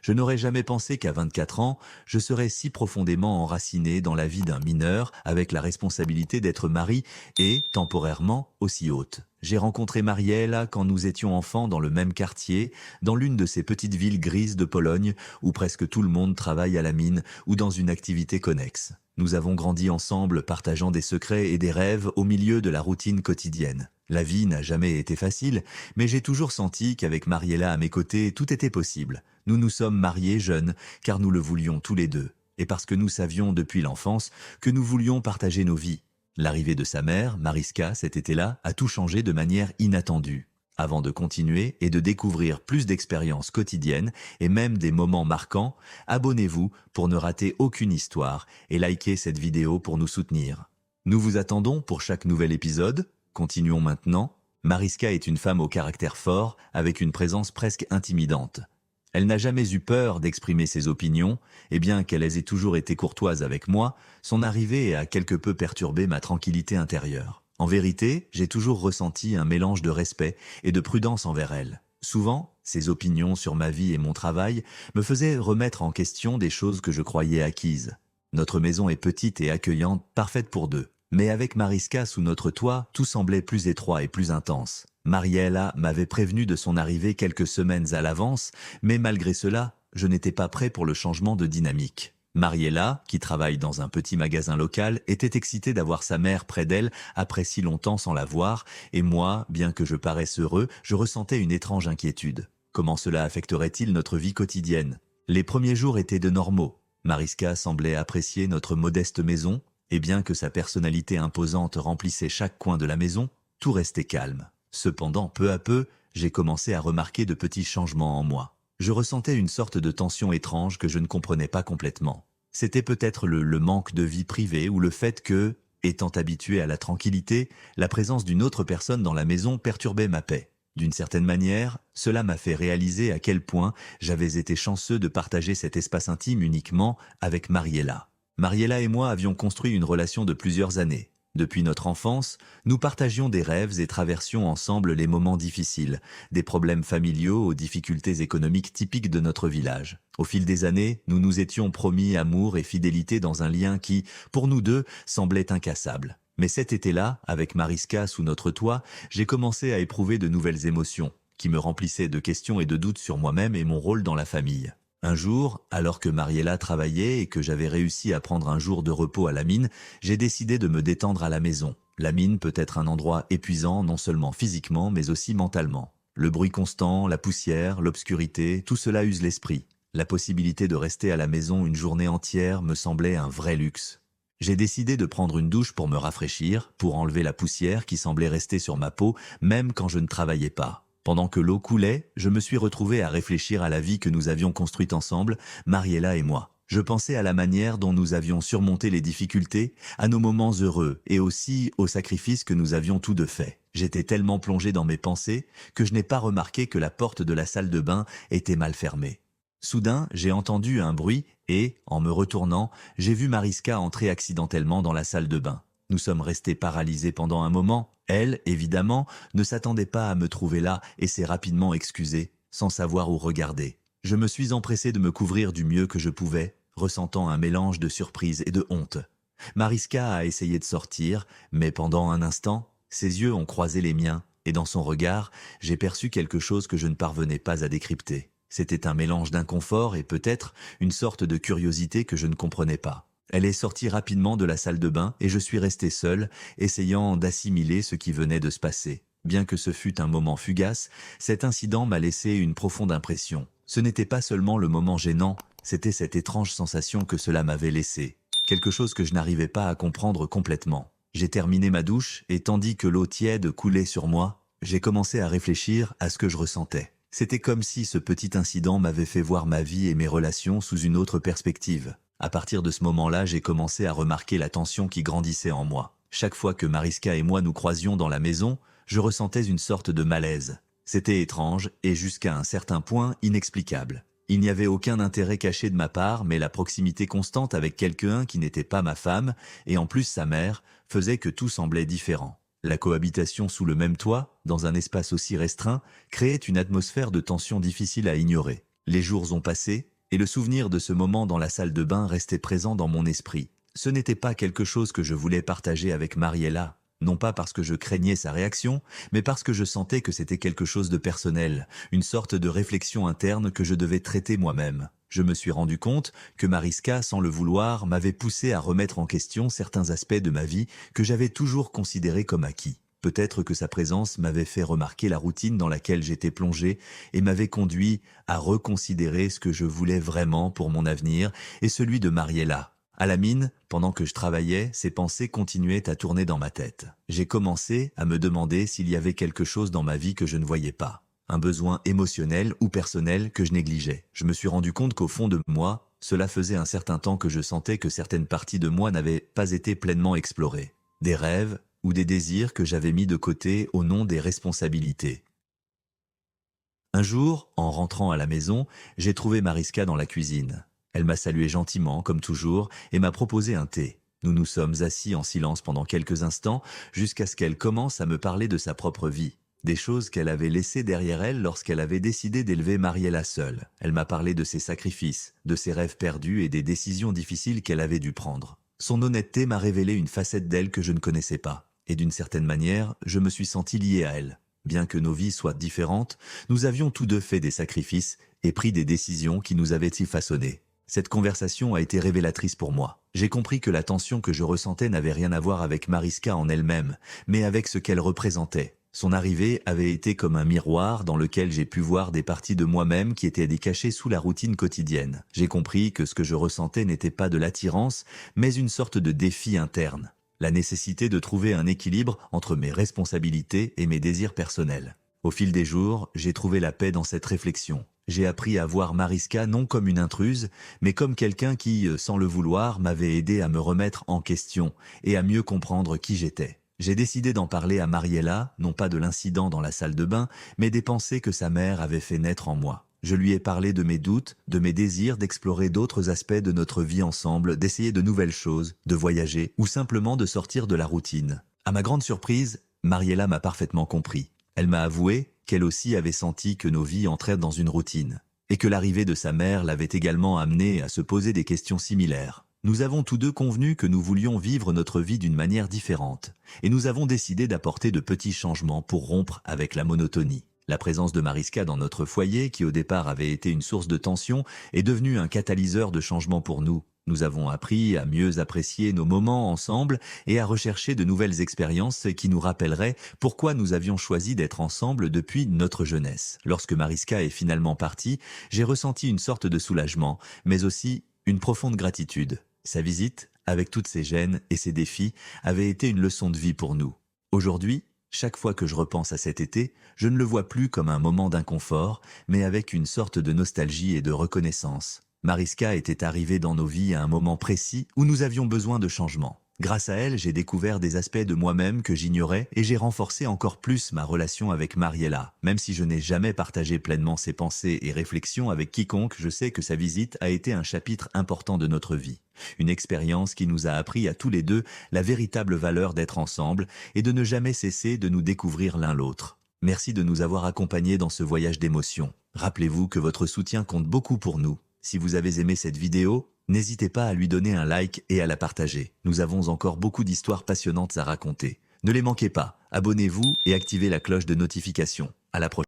Je n'aurais jamais pensé qu'à 24 ans, je serais si profondément enraciné dans la vie d'un mineur, avec la responsabilité d'être mari et, temporairement, aussi haute. J'ai rencontré Mariella quand nous étions enfants dans le même quartier, dans l'une de ces petites villes grises de Pologne, où presque tout le monde travaille à la mine ou dans une activité connexe. Nous avons grandi ensemble, partageant des secrets et des rêves au milieu de la routine quotidienne. La vie n'a jamais été facile, mais j'ai toujours senti qu'avec Mariella à mes côtés, tout était possible. Nous nous sommes mariés jeunes, car nous le voulions tous les deux, et parce que nous savions depuis l'enfance que nous voulions partager nos vies. L'arrivée de sa mère, Mariska, cet été-là, a tout changé de manière inattendue. Avant de continuer et de découvrir plus d'expériences quotidiennes et même des moments marquants, abonnez-vous pour ne rater aucune histoire et likez cette vidéo pour nous soutenir. Nous vous attendons pour chaque nouvel épisode. Continuons maintenant. Mariska est une femme au caractère fort, avec une présence presque intimidante. Elle n'a jamais eu peur d'exprimer ses opinions, et bien qu'elle ait toujours été courtoise avec moi, son arrivée a quelque peu perturbé ma tranquillité intérieure. En vérité, j'ai toujours ressenti un mélange de respect et de prudence envers elle. Souvent, ses opinions sur ma vie et mon travail me faisaient remettre en question des choses que je croyais acquises. Notre maison est petite et accueillante, parfaite pour deux. Mais avec Mariska sous notre toit, tout semblait plus étroit et plus intense. Mariella m'avait prévenu de son arrivée quelques semaines à l'avance, mais malgré cela, je n'étais pas prêt pour le changement de dynamique. Mariella, qui travaille dans un petit magasin local, était excitée d'avoir sa mère près d'elle après si longtemps sans la voir, et moi, bien que je paraisse heureux, je ressentais une étrange inquiétude. Comment cela affecterait-il notre vie quotidienne? Les premiers jours étaient de normaux. Mariska semblait apprécier notre modeste maison, et bien que sa personnalité imposante remplissait chaque coin de la maison, tout restait calme. Cependant, peu à peu, j'ai commencé à remarquer de petits changements en moi. Je ressentais une sorte de tension étrange que je ne comprenais pas complètement. C'était peut-être le manque de vie privée ou le fait que, étant habitué à la tranquillité, la présence d'une autre personne dans la maison perturbait ma paix. D'une certaine manière, cela m'a fait réaliser à quel point j'avais été chanceux de partager cet espace intime uniquement avec Mariella. Mariella et moi avions construit une relation de plusieurs années. Depuis notre enfance, nous partagions des rêves et traversions ensemble les moments difficiles, des problèmes familiaux aux difficultés économiques typiques de notre village. Au fil des années, nous nous étions promis amour et fidélité dans un lien qui, pour nous deux, semblait incassable. Mais cet été-là, avec Mariska sous notre toit, j'ai commencé à éprouver de nouvelles émotions, qui me remplissaient de questions et de doutes sur moi-même et mon rôle dans la famille. Un jour, alors que Mariella travaillait et que j'avais réussi à prendre un jour de repos à la mine, j'ai décidé de me détendre à la maison. La mine peut être un endroit épuisant non seulement physiquement mais aussi mentalement. Le bruit constant, la poussière, l'obscurité, tout cela use l'esprit. La possibilité de rester à la maison une journée entière me semblait un vrai luxe. J'ai décidé de prendre une douche pour me rafraîchir, pour enlever la poussière qui semblait rester sur ma peau même quand je ne travaillais pas. Pendant que l'eau coulait, je me suis retrouvé à réfléchir à la vie que nous avions construite ensemble, Mariella et moi. Je pensais à la manière dont nous avions surmonté les difficultés, à nos moments heureux et aussi aux sacrifices que nous avions tous deux faits. J'étais tellement plongé dans mes pensées que je n'ai pas remarqué que la porte de la salle de bain était mal fermée. Soudain, j'ai entendu un bruit et, en me retournant, j'ai vu Mariska entrer accidentellement dans la salle de bain. Nous sommes restés paralysés pendant un moment. Elle, évidemment, ne s'attendait pas à me trouver là et s'est rapidement excusée, sans savoir où regarder. Je me suis empressé de me couvrir du mieux que je pouvais, ressentant un mélange de surprise et de honte. Mariska a essayé de sortir, mais pendant un instant, ses yeux ont croisé les miens, et dans son regard, j'ai perçu quelque chose que je ne parvenais pas à décrypter. C'était un mélange d'inconfort et peut-être une sorte de curiosité que je ne comprenais pas. Elle est sortie rapidement de la salle de bain et je suis resté seul, essayant d'assimiler ce qui venait de se passer. Bien que ce fût un moment fugace, cet incident m'a laissé une profonde impression. Ce n'était pas seulement le moment gênant, c'était cette étrange sensation que cela m'avait laissé. Quelque chose que je n'arrivais pas à comprendre complètement. J'ai terminé ma douche et tandis que l'eau tiède coulait sur moi, j'ai commencé à réfléchir à ce que je ressentais. C'était comme si ce petit incident m'avait fait voir ma vie et mes relations sous une autre perspective. À partir de ce moment-là, j'ai commencé à remarquer la tension qui grandissait en moi. Chaque fois que Mariska et moi nous croisions dans la maison, je ressentais une sorte de malaise. C'était étrange et jusqu'à un certain point inexplicable. Il n'y avait aucun intérêt caché de ma part, mais la proximité constante avec quelqu'un qui n'était pas ma femme, et en plus sa mère, faisait que tout semblait différent. La cohabitation sous le même toit, dans un espace aussi restreint, créait une atmosphère de tension difficile à ignorer. Les jours ont passé, Et le souvenir de ce moment dans la salle de bain restait présent dans mon esprit. Ce n'était pas quelque chose que je voulais partager avec Mariella, non pas parce que je craignais sa réaction, mais parce que je sentais que c'était quelque chose de personnel, une sorte de réflexion interne que je devais traiter moi-même. Je me suis rendu compte que Mariska, sans le vouloir, m'avait poussé à remettre en question certains aspects de ma vie que j'avais toujours considérés comme acquis. Peut-être que sa présence m'avait fait remarquer la routine dans laquelle j'étais plongé et m'avait conduit à reconsidérer ce que je voulais vraiment pour mon avenir et celui de Mariella. À la mine, pendant que je travaillais, ces pensées continuaient à tourner dans ma tête. J'ai commencé à me demander s'il y avait quelque chose dans ma vie que je ne voyais pas. Un besoin émotionnel ou personnel que je négligeais. Je me suis rendu compte qu'au fond de moi, cela faisait un certain temps que je sentais que certaines parties de moi n'avaient pas été pleinement explorées. Des rêves ou des désirs que j'avais mis de côté au nom des responsabilités. Un jour, en rentrant à la maison, j'ai trouvé Mariska dans la cuisine. Elle m'a salué gentiment, comme toujours, et m'a proposé un thé. Nous nous sommes assis en silence pendant quelques instants, jusqu'à ce qu'elle commence à me parler de sa propre vie. Des choses qu'elle avait laissées derrière elle lorsqu'elle avait décidé d'élever Mariella seule. Elle m'a parlé de ses sacrifices, de ses rêves perdus et des décisions difficiles qu'elle avait dû prendre. Son honnêteté m'a révélé une facette d'elle que je ne connaissais pas. Et d'une certaine manière, je me suis senti lié à elle. Bien que nos vies soient différentes, nous avions tous deux fait des sacrifices et pris des décisions qui nous avaient façonnés. Cette conversation a été révélatrice pour moi. J'ai compris que la tension que je ressentais n'avait rien à voir avec Mariska en elle-même, mais avec ce qu'elle représentait. Son arrivée avait été comme un miroir dans lequel j'ai pu voir des parties de moi-même qui étaient cachées sous la routine quotidienne. J'ai compris que ce que je ressentais n'était pas de l'attirance, mais une sorte de défi interne. La nécessité de trouver un équilibre entre mes responsabilités et mes désirs personnels. Au fil des jours, j'ai trouvé la paix dans cette réflexion. J'ai appris à voir Mariska non comme une intruse, mais comme quelqu'un qui, sans le vouloir, m'avait aidé à me remettre en question et à mieux comprendre qui j'étais. J'ai décidé d'en parler à Mariella, non pas de l'incident dans la salle de bain, mais des pensées que sa mère avait fait naître en moi. Je lui ai parlé de mes doutes, de mes désirs d'explorer d'autres aspects de notre vie ensemble, d'essayer de nouvelles choses, de voyager ou simplement de sortir de la routine. À ma grande surprise, Mariella m'a parfaitement compris. Elle m'a avoué qu'elle aussi avait senti que nos vies entraient dans une routine, et que l'arrivée de sa mère l'avait également amenée à se poser des questions similaires. Nous avons tous deux convenu que nous voulions vivre notre vie d'une manière différente, et nous avons décidé d'apporter de petits changements pour rompre avec la monotonie. La présence de Mariska dans notre foyer, qui au départ avait été une source de tension, est devenue un catalyseur de changement pour nous. Nous avons appris à mieux apprécier nos moments ensemble et à rechercher de nouvelles expériences qui nous rappelleraient pourquoi nous avions choisi d'être ensemble depuis notre jeunesse. Lorsque Mariska est finalement partie, j'ai ressenti une sorte de soulagement, mais aussi une profonde gratitude. Sa visite, avec toutes ses gênes et ses défis, avait été une leçon de vie pour nous. Aujourd'hui, chaque fois que je repense à cet été, je ne le vois plus comme un moment d'inconfort, mais avec une sorte de nostalgie et de reconnaissance. Mariska était arrivée dans nos vies à un moment précis où nous avions besoin de changement. Grâce à elle, j'ai découvert des aspects de moi-même que j'ignorais et j'ai renforcé encore plus ma relation avec Mariella. Même si je n'ai jamais partagé pleinement ses pensées et réflexions avec quiconque, je sais que sa visite a été un chapitre important de notre vie. Une expérience qui nous a appris à tous les deux la véritable valeur d'être ensemble et de ne jamais cesser de nous découvrir l'un l'autre. Merci de nous avoir accompagnés dans ce voyage d'émotions. Rappelez-vous que votre soutien compte beaucoup pour nous. Si vous avez aimé cette vidéo, n'hésitez pas à lui donner un like et à la partager. Nous avons encore beaucoup d'histoires passionnantes à raconter. Ne les manquez pas, abonnez-vous et activez la cloche de notification. À la prochaine.